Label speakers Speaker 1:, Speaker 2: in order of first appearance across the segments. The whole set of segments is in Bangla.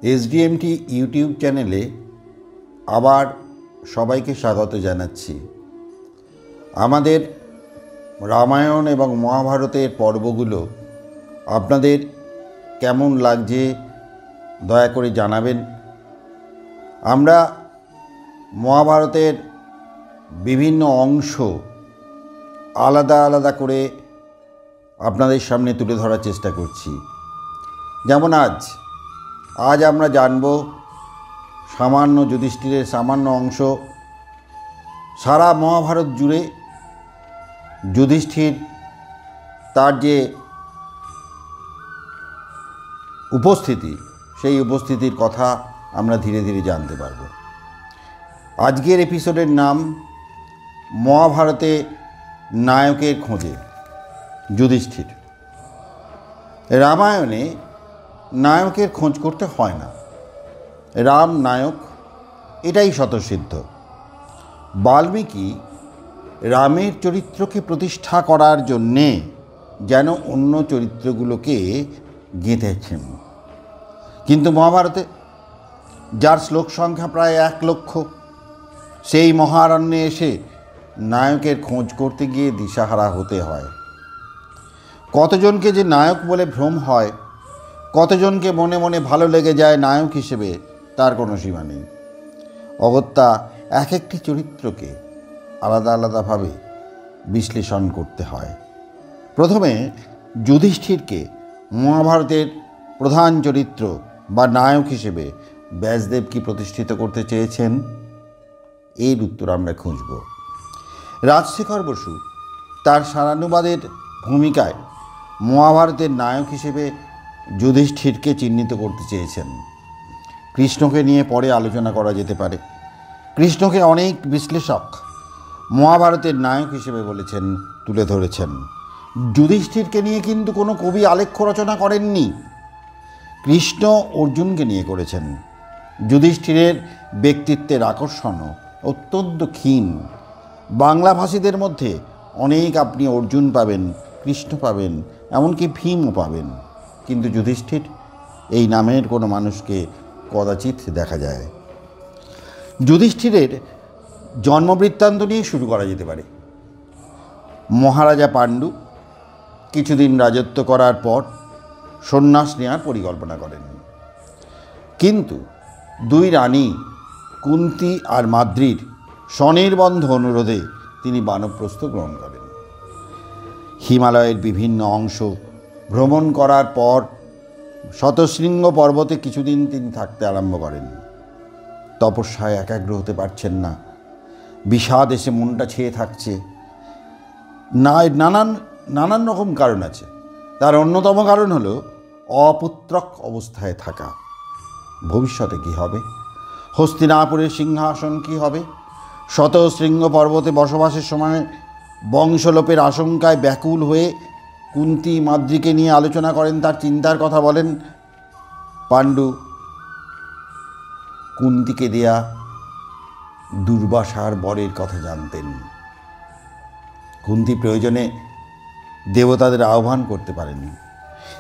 Speaker 1: এসডিএমটি ইউটিউব চ্যানেলে আবার সবাইকে স্বাগত জানাচ্ছি। আমাদের রামায়ণ এবং মহাভারতের পর্বগুলো আপনাদের কেমন লাগছে দয়া করে জানাবেন। আমরা মহাভারতের বিভিন্ন অংশ আলাদা আলাদা করে আপনাদের সামনে তুলে ধরার চেষ্টা করছি। যেমন আজ আমরা জানব সামান্য যুধিষ্ঠিরের সামান্য অংশ। সারা মহাভারত জুড়ে যুধিষ্ঠির তার যে উপস্থিতি, সেই উপস্থিতির কথা আমরা ধীরে ধীরে জানতে পারব। আজকের এপিসোডের নাম মহাভারতে নায়কের খোঁজে যুধিষ্ঠির। রামায়ণে নায়কের খোঁজ করতে হয় না, রাম নায়ক, এটাই স্বতঃসিদ্ধ। বাল্মীকি রামের চরিত্রকে প্রতিষ্ঠা করার জন্যে যেন অন্য চরিত্রগুলোকে গেঁথেছেন, কিন্তু মহাভারতে যার শ্লোক সংখ্যা প্রায় 1 লক্ষ, সেই মহারণ্যে এসে নায়কের খোঁজ করতে গিয়ে দিশাহারা হতে হয়। কতজনকে যে নায়ক বলে ভ্রম হয়, কতজনকে মনে মনে ভালো লেগে যায় নায়ক হিসেবে, তার কোনো সীমা নেই। অগত্যা এক একটি চরিত্রকে আলাদা আলাদাভাবে বিশ্লেষণ করতে হয়। প্রথমে যুধিষ্ঠিরকে মহাভারতের প্রধান চরিত্র বা নায়ক হিসেবে ব্যাসদেব কি প্রতিষ্ঠিত করতে চেয়েছেন, এর উত্তর আমরা খুঁজব। রাজশেখর বসু তার সারানুবাদের ভূমিকায় মহাভারতের নায়ক হিসেবে যুধিষ্ঠিরকে চিহ্নিত করতে চেয়েছেন। কৃষ্ণকে নিয়ে পরে আলোচনা করা যেতে পারে। কৃষ্ণকে অনেক বিশ্লেষক মহাভারতের নায়ক হিসেবে বলেছেন, তুলে ধরেছেন। যুধিষ্ঠিরকে নিয়ে কিন্তু কোনো কবি আলেখ্য রচনা করেননি। কৃষ্ণ অর্জুনকে নিয়ে করেছেন। যুধিষ্ঠিরের ব্যক্তিত্বের আকর্ষণও অত্যন্ত ক্ষীণ। বাংলাভাষীদের মধ্যে অনেক আপনি অর্জুন পাবেন, কৃষ্ণ পাবেন, এমনকি ভীমও পাবেন, কিন্তু যুধিষ্ঠির এই নামের কোনো মানুষকে কদাচিৎ দেখা যায়। যুধিষ্ঠিরের জন্মবৃত্তান্ত নিয়ে শুরু করা যেতে পারে। মহারাজা পাণ্ডু কিছুদিন রাজত্ব করার পর সন্ন্যাস নেওয়ার পরিকল্পনা করেন, কিন্তু 2 রানী কুন্তী আর মাদ্রীর স্বনির্বন্ধ অনুরোধে তিনি বানপ্রস্থ গ্রহণ করেন। হিমালয়ের বিভিন্ন অংশ ভ্রমণ করার পর শতশৃঙ্গ পর্বতে কিছুদিন তিনি থাকতে আরম্ভ করেন। তপস্যায় একাগ্র হতে পারছেন না, বিষাদ এসে মনটা ছেয়ে থাকছে। নানান রকম কারণ আছে। তার অন্যতম কারণ হলো অপুত্রক অবস্থায় থাকা। ভবিষ্যতে কি হবে, হস্তিনাপুরের সিংহাসন কি হবে, শতশৃঙ্গ পর্বতে বসবাসের সময় বংশলোপের আশঙ্কায় ব্যাকুল হয়ে কুন্তী মাদ্রীকে নিয়ে আলোচনা করেন, তার চিন্তার কথা বলেন। পাণ্ডু কুন্তীকে দেয়া দুর্বাসার বরের কথা জানতেন। কুন্তী প্রয়োজনে দেবতাদের আহ্বান করতে পারেননি।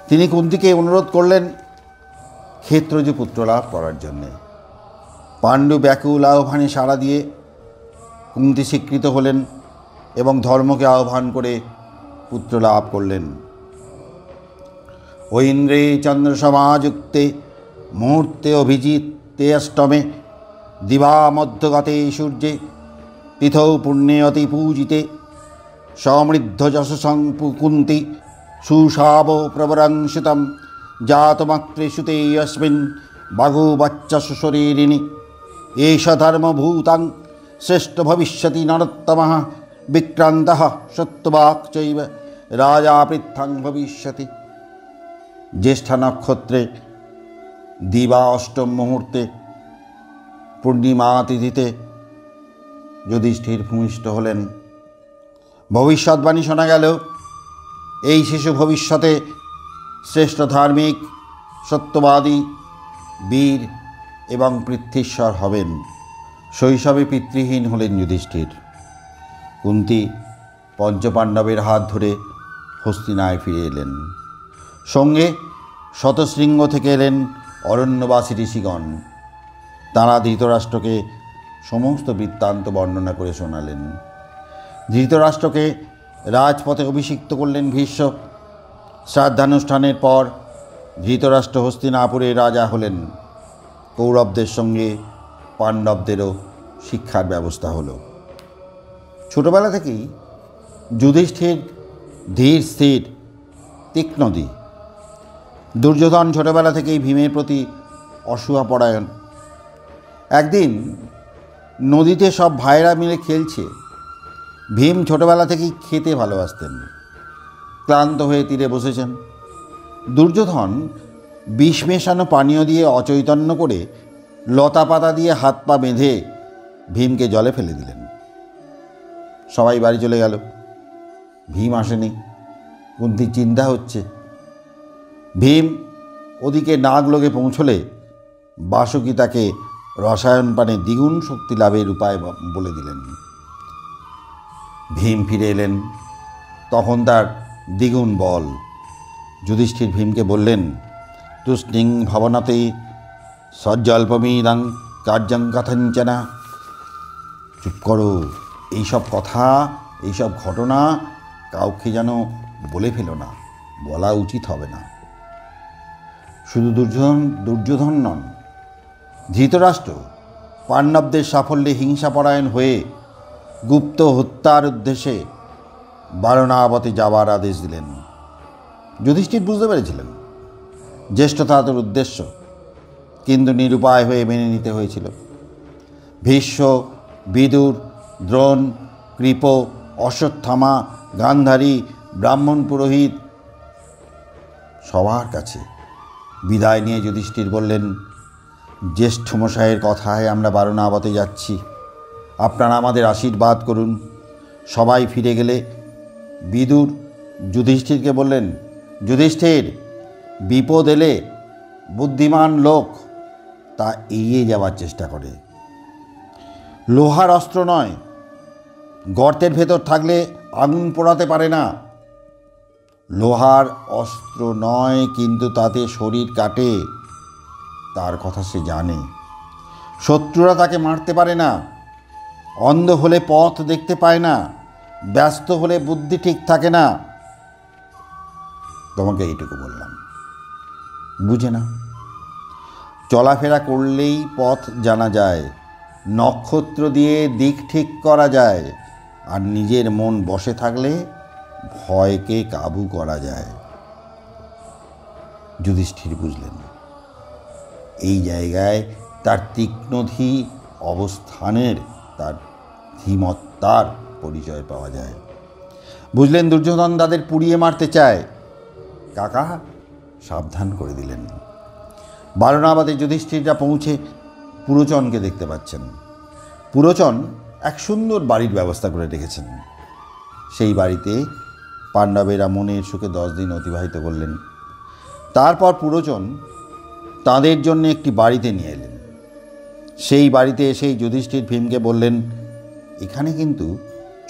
Speaker 1: তিনি কুন্তীকে অনুরোধ করলেন ক্ষেত্রজ পুত্র লাভ করার জন্যে। পাণ্ডু ব্যাকুল আহ্বানে সাড়া দিয়ে কুন্তী স্বীকৃত হলেন এবং ধর্মকে আহ্বান করে পুত্র লাভ করলেন। ঐন্দ্রে চন্দ্র সমাযুক্তে মুহূর্তে অভিজিতে অষ্টমে দিবা মধ্যগতে সূর্যে তিথৌ পুণ্যে অতি পূজিতে সমৃদ্ধ যশসং কুন্তী সুশাব প্রবরাংশিতম জাতমাত্রেষুতে অস্মিন বাঘুবাচ্চাসু শরীরিণী এষ ধর্মভূতাং শ্রেষ্ঠ ভবিষ্যতি নরোত্তমঃ বিক্রান্তঃ সত্যবাক্ চৈব রাজা পৃথাং ভবিষ্যতি। জ্যেষ্ঠা নক্ষত্রে দিবা অষ্টম মুহূর্তে পূর্ণিমা তিথিতে যুধিষ্ঠির ভূমিষ্ঠ হলেন। ভবিষ্যৎবাণী শোনা গেল, এই শিশু ভবিষ্যতে শ্রেষ্ঠ ধার্মিক, সত্যবাদী, বীর এবং পৃথ্বীশ্বর হবেন। শৈশবে পিতৃহীন হলেন যুধিষ্ঠির। কুন্তী পঞ্চপাণ্ডবের হাত ধরে হস্তিনায় ফিরে এলেন। সঙ্গে শতশৃঙ্গ থেকে এলেন অরণ্যবাসী ঋষিগণ তাঁরা ধৃতরাষ্ট্রকে সমস্ত বৃত্তান্ত বর্ণনা করে শোনালেন। ধৃতরাষ্ট্রকে রাজপথে অভিষিক্ত করলেন ভীষ্ম। শ্রাদ্ধানুষ্ঠানের পর ধৃতরাষ্ট্র হস্তিনাপুরের রাজা হলেন। কৌরবদের সঙ্গে পাণ্ডবদেরও শিক্ষার ব্যবস্থা হলো। ছোটবেলা থেকেই যুধিষ্ঠির ধীর স্থির তীক্ষ্ণদী। দুর্যোধন ছোটবেলা থেকেই ভীমের প্রতি অসূয়াপরায়ণ। একদিন নদীতে সব ভাইয়েরা মিলে খেলছে। ভীম ছোটবেলা থেকেই খেতে ভালোবাসতেন। ক্লান্ত হয়ে তীরে বসেছেন। দুর্যোধন বিষ মেশানো পানীয় দিয়ে অচৈতন্য করে লতা পাতা দিয়ে হাত পা বেঁধে ভীমকে জলে ফেলে দিলেন। সবাই বাড়ি চলে গেল। ভীম আসেনি। কুন্তির চিন্তা হচ্ছে। ভীম ওদিকে নাগলোকে পৌঁছলে বাসুকী তাকে রসায়ন পানে দ্বিগুণ শক্তি লাভের উপায় বলে দিলেন। ভীম ফিরে এলেন। তখন তার দ্বিগুণ বল। যুধিষ্ঠির ভীমকে বললেন, তুষ্ণিং ভবনতে সজ্জল্পমিদং কার্যং কথঞ্চনা। চুপ করো, এইসব কথা, এইসব ঘটনা কাউকে যেন বলে ফেলো না, বলা উচিত হবে না। শুধু দুর্যোধন নন, ধৃতরাষ্ট্র পাণ্ডবদের সাফল্যে হিংসাপরায়ণ হয়ে গুপ্ত হত্যার উদ্দেশ্যে বারণাবতে যাওয়ার আদেশ দিলেন। যুধিষ্ঠির বুঝতে পেরেছিলেন জ্যেষ্ঠতা তার উদ্দেশ্য, কিন্তু নিরুপায় হয়ে মেনে নিতে হয়েছিল। ভীষ্ম, বিদুর, দ্রোণ, কৃপ, অশ্বত্থামা, গান্ধারী, ব্রাহ্মণ পুরোহিত সবার কাছে বিদায় নিয়ে যুধিষ্ঠির বললেন, জ্যেষ্ঠমশাইয়ের কথায় আমরা বারণাবতে যাচ্ছি, আপনারা আমাদের আশীর্বাদ করুন। সবাই ফিরে গেলে বিদুর যুধিষ্ঠিরকে বললেন, যুধিষ্ঠির, বিপদ এলে বুদ্ধিমান লোক তা এড়িয়ে যাওয়ার চেষ্টা করে। লোহার অস্ত্র নয়, গর্তের ভেতর থাকলে আগুন পোড়াতে পারে না। লোহার অস্ত্র নয়, কিন্তু তাতে শরীর কাটে, তার কথা সে জানে। শত্রুরা তাকে মারতে পারে না। অন্ধ হলে পথ দেখতে পায় না, ব্যস্ত হলে বুদ্ধি ঠিক থাকে না। তোমাকে এইটুকু বললাম, বুঝে না। চলাফেরা করলেই পথ জানা যায়, নক্ষত্র দিয়ে দিক ঠিক করা যায়, আর নিজের মন বসে থাকলে ভয়কে কাবু করা যায়। যুধিষ্ঠির বুঝলেন। এই জায়গায় তার তীক্ষ্ণধী অবস্থানের, তার ধীমত্তার পরিচয় পাওয়া যায়। বুঝলেন দুর্যোধন তাদের পুড়িয়ে মারতে চায়। কাকা সাবধান করে দিলেন। বারণাবতে যুধিষ্ঠিররা পৌঁছে পুরোচনকে দেখতে পাচ্ছেন। পুরোচন এক সুন্দর বাড়ির ব্যবস্থা করে রেখেছেন। সেই বাড়িতে পাণ্ডবেরা মনের সুখে 10 দিন অতিবাহিত করলেন। তারপর পুরোচন তাঁদের জন্য একটি বাড়িতে নিয়ে এলেন। সেই বাড়িতে এসেই যুধিষ্ঠির ভীমকে বললেন, এখানে কিন্তু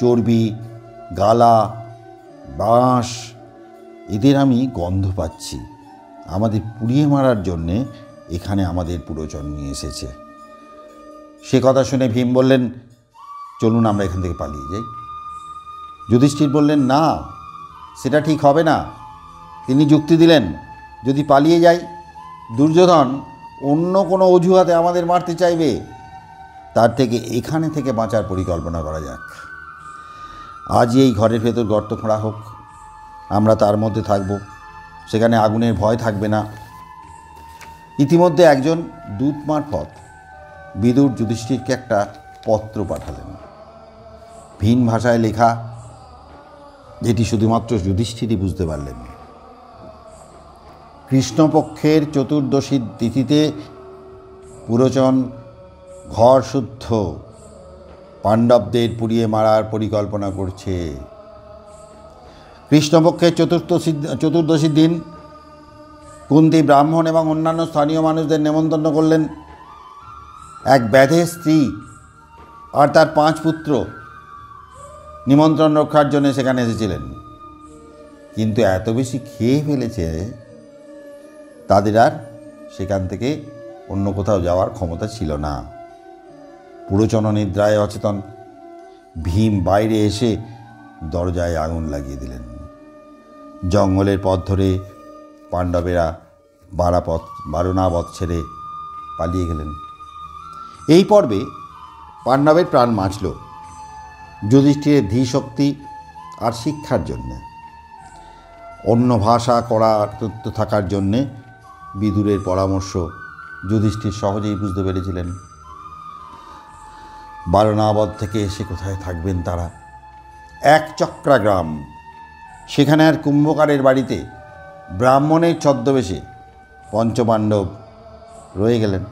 Speaker 1: চর্বি, গালা, বাঁশ এদের আমি গন্ধ পাচ্ছি। আমাদের পুড়িয়ে মারার জন্যে এখানে আমাদের পুরোচন নিয়ে এসেছে। সে কথা শুনে ভীম বললেন, চলুন আমরা এখান থেকে পালিয়ে যাই। যুধিষ্ঠির বললেন, না, সেটা ঠিক হবে না। তিনি যুক্তি দিলেন, যদি পালিয়ে যাই দুর্যোধন অন্য কোনো অজুহাতে আমাদের মারতে চাইবে, তার থেকে এখানে থেকে বাঁচার পরিকল্পনা করা যাক। আজই এই ঘরের ভেতর গর্ত খোঁড়া হোক, আমরা তার মধ্যে থাকব, সেখানে আগুনের ভয় থাকবে না। ইতিমধ্যে একজন দূত মারফত বিদুর যুধিষ্ঠিরকে একটা পত্র পাঠালেন, ভিন ভাষায় লেখা, যেটি শুধুমাত্র যুধিষ্ঠিরই বুঝতে পারলেন। কৃষ্ণপক্ষের চতুর্দশীর তিথিতে পুরোচন ঘর শুদ্ধ পাণ্ডবদের পুড়িয়ে মারার পরিকল্পনা করছে। কৃষ্ণপক্ষের চতুর্দশীর দিন কুন্তি ব্রাহ্মণ এবং অন্যান্য স্থানীয় মানুষদের নেমন্তন্ন করলেন। এক ব্যাধের স্ত্রী আর তার 5 পুত্র নিমন্ত্রণ রক্ষার জন্য সেখানে এসেছিলেন, কিন্তু এত বেশি খেয়ে ফেলেছে তাদের আর সেখান থেকে অন্য কোথাও যাওয়ার ক্ষমতা ছিল না। পুরোচন নিদ্রায় অচেতন। ভীম বাইরে এসে দরজায় আগুন লাগিয়ে দিলেন। জঙ্গলের পথ ধরে পাণ্ডবেরা বারণাবত ছেড়ে পালিয়ে গেলেন। এই পর্বে পাণ্ডবের প্রাণ বাঁচল যুধিষ্ঠিরের ধীশক্তি আর শিক্ষার জন্যে। অন্য ভাষা কড়া তথ্য থাকার জন্যে বিদুরের পরামর্শ যুধিষ্ঠির সহজেই বুঝতে পেরেছিলেন। বারণাবত থেকে এসে কোথায় থাকবেন তারা? এক চক্রা গ্রাম, সেখানে আর কুম্ভকারের বাড়িতে ব্রাহ্মণের ছদ্মবেশে পঞ্চপাণ্ডব রয়ে গেলেন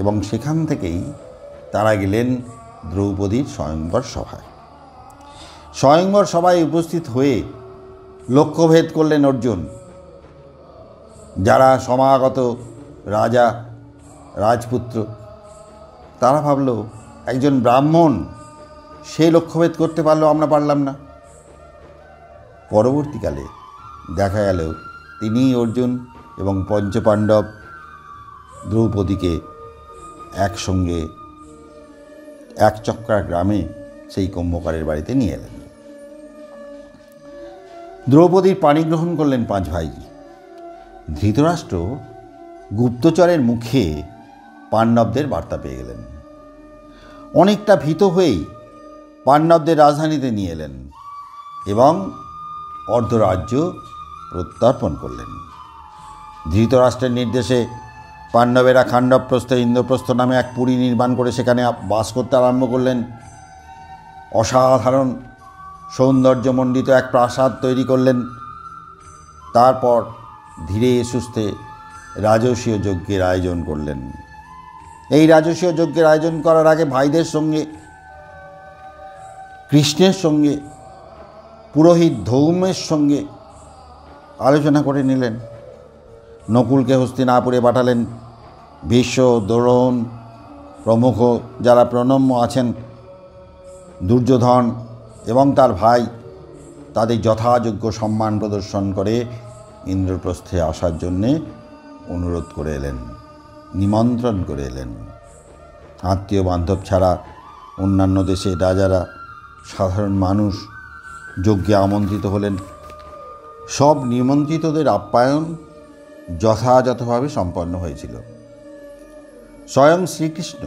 Speaker 1: এবং সেখান থেকেই তারা গেলেন দ্রৌপদীর স্বয়ংবর সভায়। স্বয়ংবর সভায় উপস্থিত হয়ে লক্ষ্যভেদ করলেন অর্জুন। যারা সমাগত রাজা রাজপুত্র, তারা ভাবল একজন ব্রাহ্মণ, সে লক্ষ্যভেদ করতে পারলো, আমরা পারলাম না। পরবর্তীকালে দেখা গেল তিনিই অর্জুন এবং পঞ্চপাণ্ডব দ্রৌপদীকে একসঙ্গে এক চক্রা গ্রামে সেই কুম্ভকারের বাড়িতে নিয়ে এলেন। দ্রৌপদীর পানি গ্রহণ করলেন 5 ভাই। ধৃতরাষ্ট্র গুপ্তচরের মুখে পাণ্ডবদের বার্তা পেয়ে গেলেন। অনেকটা ভীত হয়েই পাণ্ডবদের রাজধানীতে নিয়ে এলেন এবং অর্ধরাজ্য প্রত্যর্পণ করলেন। ধৃতরাষ্ট্রের নির্দেশে পাণ্ডবেরা খাণ্ডবপ্রস্থে ইন্দ্রপ্রস্থ নামে এক পুরী নির্মাণ করে সেখানে বাস করতে আরম্ভ করলেন। অসাধারণ সৌন্দর্যমণ্ডিত এক প্রাসাদ তৈরি করলেন। তারপর ধীরে সুস্থে রাজসীয় যজ্ঞের আয়োজন করলেন। এই রাজসীয় যজ্ঞের আয়োজন করার আগে ভাইদের সঙ্গে, কৃষ্ণের সঙ্গে, পুরোহিত ধৌমের সঙ্গে আলোচনা করে নিলেন। নকুলকে হস্তিনাপুরে পাঠালেন। ভীষ্ম, দ্রোণ প্রমুখ যারা প্রণম্য আছেন, দুর্যোধন এবং তার ভাই, তাদের যথাযোগ্য সম্মান প্রদর্শন করে ইন্দ্রপ্রস্থে আসার জন্যে অনুরোধ করে এলেন, নিমন্ত্রণ করে এলেন। আত্মীয় বান্ধব ছাড়া অন্যান্য দেশে রাজারা, সাধারণ মানুষ যজ্ঞে আমন্ত্রিত হলেন। সব নিমন্ত্রিতদের আপ্যায়ন যথাযথভাবে সম্পন্ন হয়েছিল। স্বয়ং শ্রীকৃষ্ণ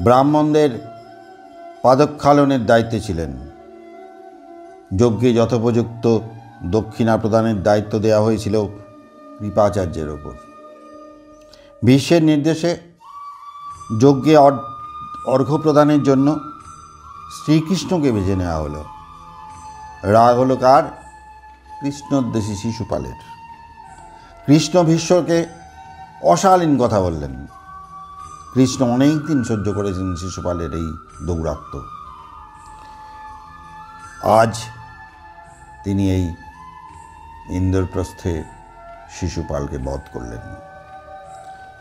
Speaker 1: ব্রাহ্মণদের পাদক্ষালনের দায়িত্বে ছিলেন। যজ্ঞে যথোপযুক্ত দক্ষিণা প্রদানের দায়িত্ব দেওয়া হয়েছিল কৃপাচার্যের ওপর। ভীষ্মের নির্দেশে যজ্ঞে অর্ঘ্য প্রদানের জন্য শ্রীকৃষ্ণকে বেছে নেওয়া হলো। রাগ হলো কার? কৃষ্ণোদ্দেশী শিশুপালের। কৃষ্ণ ভীষ্মকে অশালীন কথা বললেন। কৃষ্ণ অনেক দিন সহ্য করেছেন শিশুপালের এই দৌরাত্ম্য। আজ তিনি এই ইন্দ্রপ্রস্থে শিশুপালকে বধ করলেন।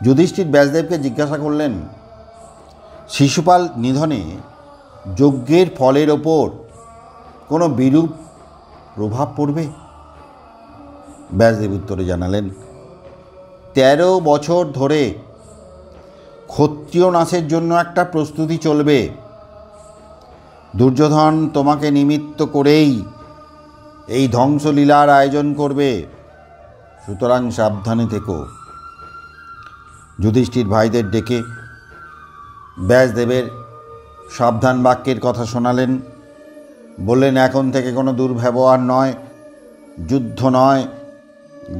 Speaker 1: যুধিষ্ঠির ব্যাসদেবকে জিজ্ঞাসা করলেন, শিশুপাল নিধনে যজ্ঞের ফলের ওপর কোনো বিরূপ প্রভাব পড়বে? ব্যাসদেব উত্তরে জানালেন, 13 বছর ধরে ক্ষত্রিয় নাশের জন্য একটা প্রস্তুতি চলবে। দুর্যোধন তোমাকে নিমিত্ত করেই এই ধ্বংসলীলার আয়োজন করবে, সুতরাং সাবধানে থেকো। যুধিষ্ঠির ভাইদের ডেকে ব্যাসদেবের সাবধান বাক্যের কথা শোনালেন। বললেন, এখন থেকে কোনো দুর্ব্যবহার নয়, যুদ্ধ নয়,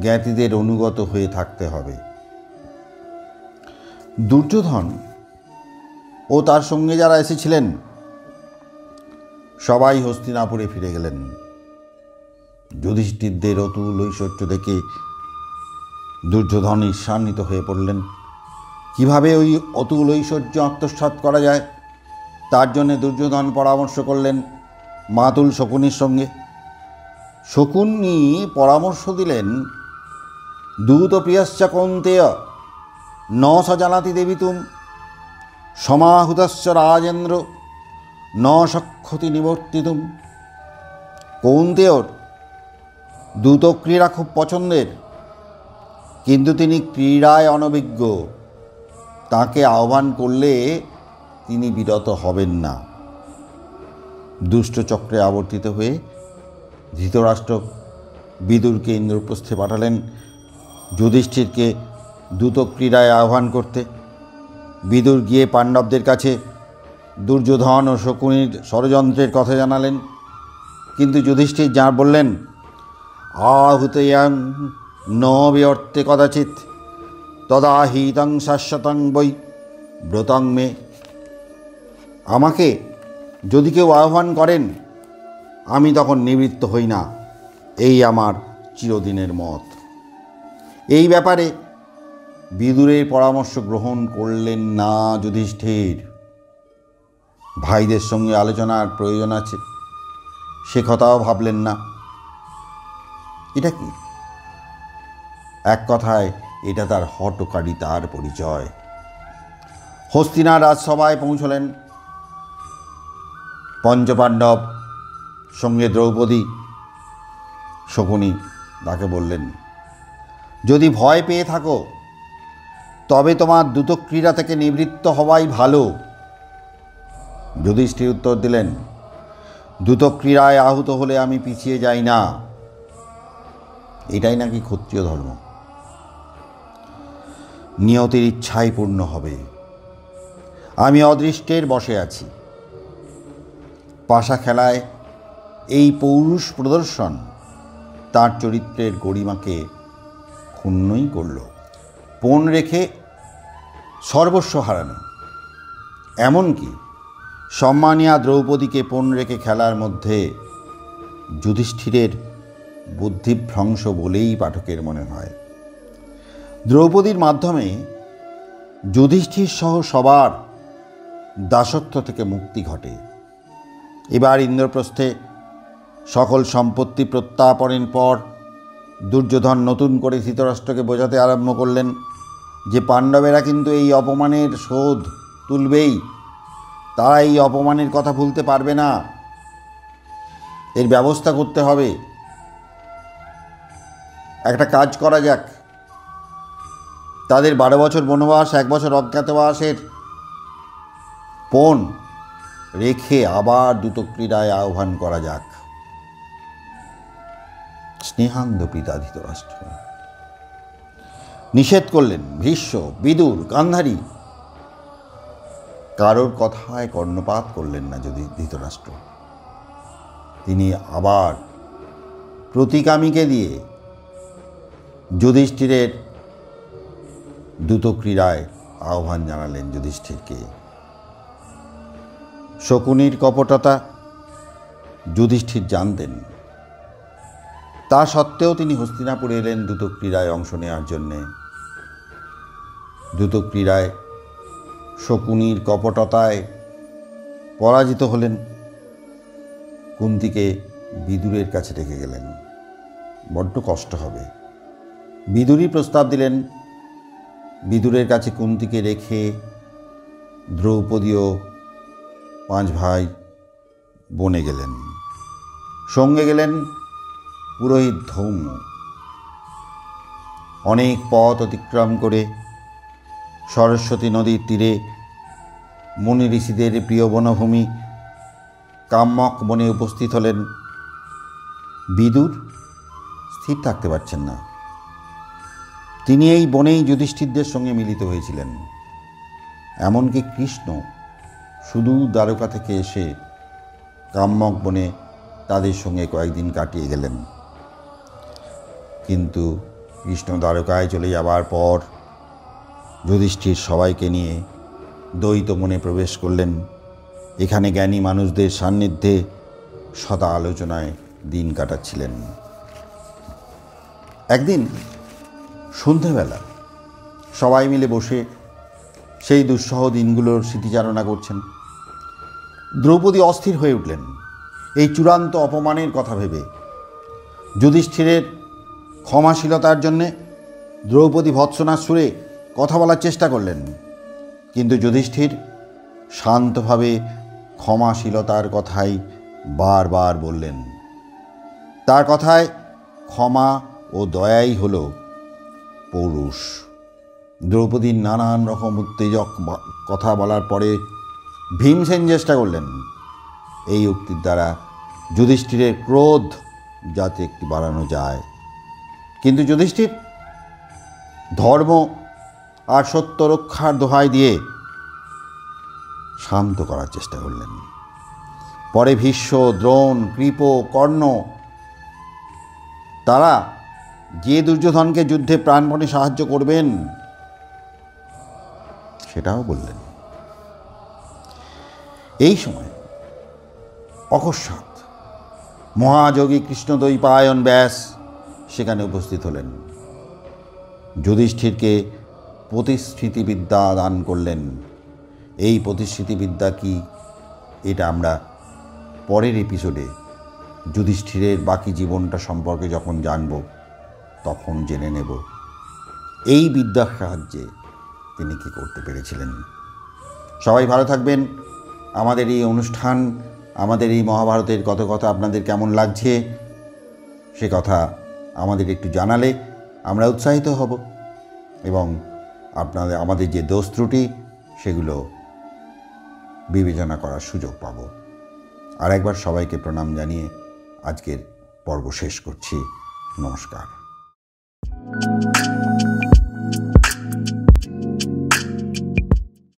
Speaker 1: জ্ঞাতিদের অনুগত হয়ে থাকতে হবে। দুর্যোধন ও তার সঙ্গে যারা এসেছিলেন সবাই হস্তিনাপুরে ফিরে গেলেন। যুধিষ্ঠিরদের অতুল ঐশ্বর্য দেখে দুর্যোধন ঈর্ষান্বিত হয়ে পড়লেন। কিভাবে ওই অতুল ঐশ্বর্য আত্মসাৎ করা যায় তার জন্যে দুর্যোধন পরামর্শ করলেন মাতুল শকুনির সঙ্গে। শকুনি পরামর্শ দিলেন, দূত প্রিয়শ্চ কৌন্তেয় ন স জানাতি দেবিতুম সমাহুতশ্চ রাজেন্দ্র ন শক্ষতি নিবর্তিতুম। কৌন্তেয়র দ্রুত ক্রীড়া খুব পছন্দের। কিন্তু তিনি ক্রীড়ায় অনভিজ্ঞ। তাকে আহ্বান করলে তিনি বিরত হবেন না। দুষ্টচক্রে আবর্তিত হয়ে ধৃতরাষ্ট্র বিদুরকে ইন্দ্রপ্রস্থে পাঠালেন যুধিষ্ঠিরকে দ্রুত ক্রীড়ায় আহ্বান করতে। বিদুর গিয়ে পাণ্ডবদের কাছে দুর্যোধন ও শকুনির ষড়যন্ত্রের কথা জানালেন। কিন্তু যুধিষ্ঠির যা বললেন, আহুতয়াং ন বিয়র্তে কদাচিৎ তদা হিতং শাশ্বতং বৈ ব্রতং মে। আমাকে যদি কেউ আহ্বান করেন আমি তখন নিবৃত্ত হই না, এই আমার চিরদিনের মত। এই ব্যাপারে বিদুরের পরামর্শ গ্রহণ করলেন না যুধিষ্ঠির। ভাইদের সঙ্গে আলোচনার প্রয়োজন আছে সে কথাও ভাবলেন না। এটা কি? এক কথায় এটা তার হঠকারিতার পরিচয়। হস্তিনার রাজসভায় পৌঁছলেন পঞ্চপাণ্ডব, সঙ্গে দ্রৌপদী। শকুনি তাকে বললেন, যদি ভয় পেয়ে থাকো তবে তোমার দ্রুত ক্রীড়া থেকে নিবৃত্ত হওয়াই ভালো। যুধিষ্ঠির উত্তর দিলেন, দ্রুত ক্রীড়ায় আহুত হলে আমি পিছিয়ে যাই না। এটাই নাকি ক্ষত্রিয় ধর্ম। নিয়তির ইচ্ছাই পূর্ণ হবে। আমি অদৃষ্টের বশে আছি। পাশা খেলায় এই পৌরুষ প্রদর্শন তার চরিত্রের গরিমাকে ক্ষুণ্ণই করল। পণ রেখে সর্বস্ব হারানো, এমনকি সম্মানিয়া দ্রৌপদীকে পণ রেখে খেলার মধ্যে যুধিষ্ঠিরের বুদ্ধিভ্রংশ বলেই পাঠকের মনে হয়। দ্রৌপদীর মাধ্যমে যুধিষ্ঠির সহ সবার দাসত্ব থেকে মুক্তি ঘটে। এবার ইন্দ্রপ্রস্থে সকল সম্পত্তি প্রত্যাপনের পর দুর্যোধন নতুন করে ধৃতরাষ্ট্রকে বোঝাতে আরম্ভ করলেন যে পাণ্ডবেরা কিন্তু এই অপমানের শোধ তুলবেই। তারা এই অপমানের কথা ভুলতে পারবে না। এর ব্যবস্থা করতে হবে। একটা কাজ করা যাক, তাদের 12 বছর বনবাস, 1 বছর অজ্ঞাতবাসের পণ রেখে আবার দ্রুত ক্রীড়ায় আহ্বান করা যাক। স্নেহান্ধ পিতা ধৃতরাষ্ট্র নিষেধ করলেন। ভীষ্ম, বিদুর, গান্ধারী কারোর কথায় কর্ণপাত করলেন না। যদি ধৃতরাষ্ট্র তিনি আবার প্রতিকামীকে দিয়ে যুধিষ্ঠিরের দ্রুত ক্রীড়ায় আহ্বান জানালেন যুধিষ্ঠিরকে। শকুনির কপটতা যুধিষ্ঠির জানতেন। তা সত্ত্বেও তিনি হস্তিনাপুরে এলেন দ্রুত ক্রীড়ায় অংশ নেওয়ার জন্যে। দ্রুত ক্রীড়ায় শকুনির কপটতায় পরাজিত হলেন। কুন্তিকে বিদুরের কাছে রেখে গেলেন। বড্ড কষ্ট হবে। বিদুরই প্রস্তাব দিলেন। বিদুরের কাছে কুন্তিকে রেখে দ্রৌপদীও 5 ভাই বনে গেলেন। সঙ্গে গেলেন পুরোহিত ধৌম্য। অনেক পথ অতিক্রম করে সরস্বতী নদীর তীরে মুনি ঋষিদের প্রিয় বনভূমি কাম্যক বনে উপস্থিত হলেন। বিদুর স্থির থাকতে পারছেন না। তিনি এই বনেই যুধিষ্ঠিরদের সঙ্গে মিলিত হয়েছিলেন। এমনকি কৃষ্ণ শুধু দ্বারকা থেকে এসে কাম্যক বনে তাদের সঙ্গে কয়েকদিন কাটিয়ে গেলেন। কিন্তু কৃষ্ণ দ্বারকায় চলে যাবার পর যুধিষ্ঠির সবাইকে নিয়ে দ্বৈত মনে প্রবেশ করলেন। এখানে জ্ঞানী মানুষদের সান্নিধ্যে সদা আলোচনায় দিন কাটাচ্ছিলেন। একদিন সন্ধেবেলা সবাই মিলে বসে সেই দুঃসহ দিনগুলোর স্মৃতিচারণা করছেন। দ্রৌপদী অস্থির হয়ে উঠলেন এই চূড়ান্ত অপমানের কথা ভেবে। যুধিষ্ঠিরের ক্ষমাশীলতার জন্যে দ্রৌপদী ভৎসনার সুরে কথা বলার চেষ্টা করলেন। কিন্তু যুধিষ্ঠির শান্তভাবে ক্ষমাশীলতার কথাই বারবার বললেন। তার কথায় ক্ষমা ও দয়াই হল পৌরুষ। দ্রৌপদীর নানান রকম উত্তেজক কথা বলার পরে ভীমসেন চেষ্টা করলেন এই উক্তির দ্বারা যুধিষ্ঠিরের ক্রোধ যাতে একটু বাড়ানো যায়, কিন্তু যুধিষ্ঠির ধর্ম আর সত্য রক্ষার দোহাই দিয়ে শান্ত করার চেষ্টা করলেন। পরে ভীষ্ম, দ্রোণ, কৃপ, কর্ণ তারা যে দুর্যোধনকে যুদ্ধে প্রাণপণে সাহায্য করবেন সেটাও বললেন। এই সময় অকস্মাৎ মহাযোগী কৃষ্ণদ্বৈপায়ন ব্যাস সেখানে উপস্থিত হলেন। যুধিষ্ঠিরকে প্রতিশ্রুতিবিদ্যা দান করলেন। এই প্রতিশ্রুতিবিদ্যা কি, এটা আমরা পরের এপিসোডে যুধিষ্ঠিরের বাকি জীবনটা সম্পর্কে যখন জানব তখন জেনে নেব এই বিদ্যার সাহায্যে তিনি কি করতে পেরেছিলেন। সবাই ভালো থাকবেন। আমাদের এই অনুষ্ঠান, আমাদের এই মহাভারতের কত কথা আপনাদের কেমন লাগছে সে কথা আমাদের একটু জানালে আমরা উৎসাহিত হব এবং আমাদের যে দোষ ত্রুটি সেগুলো বিবেচনা করার সুযোগ পাব। আর একবার সবাইকে প্রণাম জানিয়ে আজকের পর্ব শেষ করছি। নমস্কার।